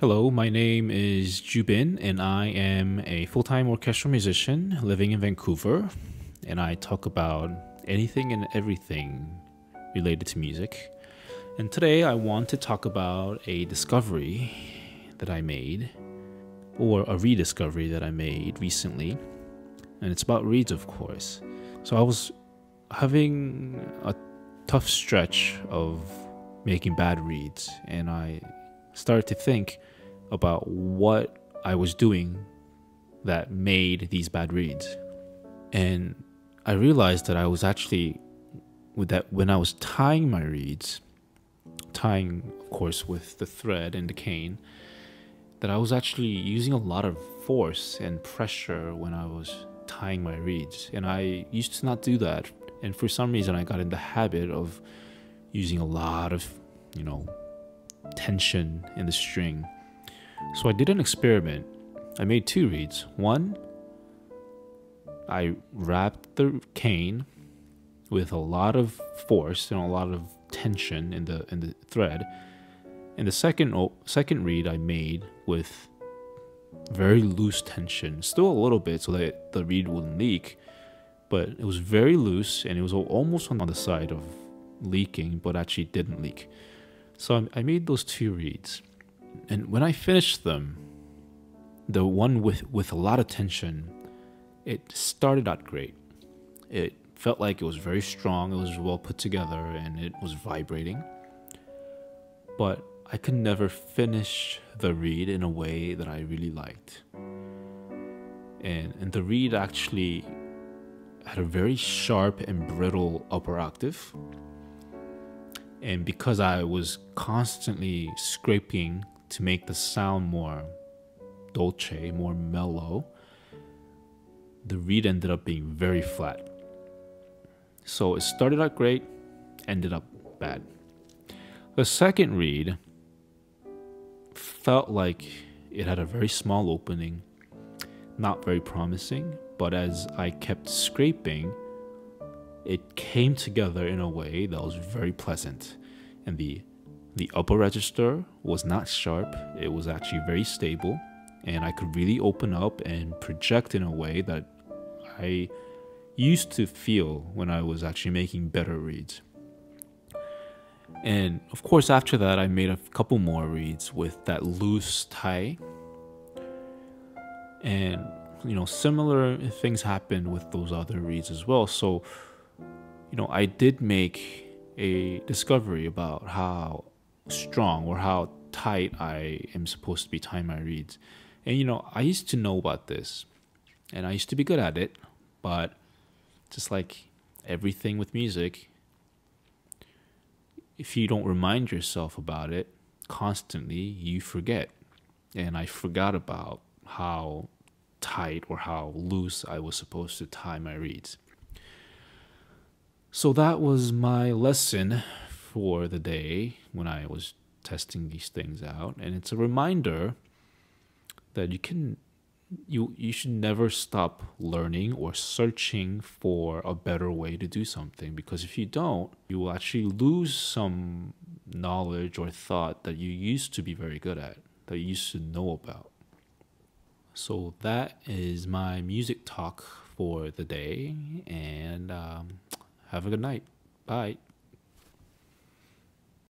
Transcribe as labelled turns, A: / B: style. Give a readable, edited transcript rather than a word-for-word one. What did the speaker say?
A: Hello, my name is Jubin, and I am a full time orchestral musician living in Vancouver. And I talk about anything and everything related to music. And today I want to talk about a discovery that I made, or a rediscovery that I made recently. And it's about reeds, of course. So I was having a tough stretch of making bad reeds, and I started to think about what I was doing that made these bad reads. And I realized that I was actually, with that, when I was tying my reeds, tying of course with the thread and the cane, that I was actually using a lot of force and pressure when I was tying my reeds. And I used to not do that, and for some reason I got in the habit of using a lot of tension in the string. So I did an experiment. I made two reeds. One, I wrapped the cane with a lot of force and a lot of tension in the thread. And the second reed I made with very loose tension, still a little bit so that the reed wouldn't leak, but it was very loose and it was almost on the side of leaking, but actually didn't leak. So I made those two reeds. And when I finished them, the one with a lot of tension, it started out great. It felt like it was very strong, it was well put together, and it was vibrating. But I could never finish the reed in a way that I really liked. And the reed actually had a very sharp and brittle upper octave. And because I was constantly scraping to make the sound more dolce, more mellow, the reed ended up being very flat. So it started out great, ended up bad. The second reed felt like it had a very small opening, not very promising, but as I kept scraping, it came together in a way that was very pleasant. And the upper register was not sharp, it was actually very stable, and I could really open up and project in a way that I used to feel when I was actually making better reeds. And of course, after that, I made a couple more reeds with that loose tie. And, similar things happened with those other reeds as well. So, I did make a discovery about how strong or how tight I am supposed to be tying my reeds. And, I used to know about this and I used to be good at it, but just like everything with music, if you don't remind yourself about it constantly, you forget. And I forgot about how tight or how loose I was supposed to tie my reeds. So that was my lesson for the day when I was testing these things out. And it's a reminder that you should never stop learning or searching for a better way to do something, because if you don't, you will actually lose some knowledge or thought that you used to be very good at, that you used to know about. So that is my music talk for the day, and have a good night. Bye.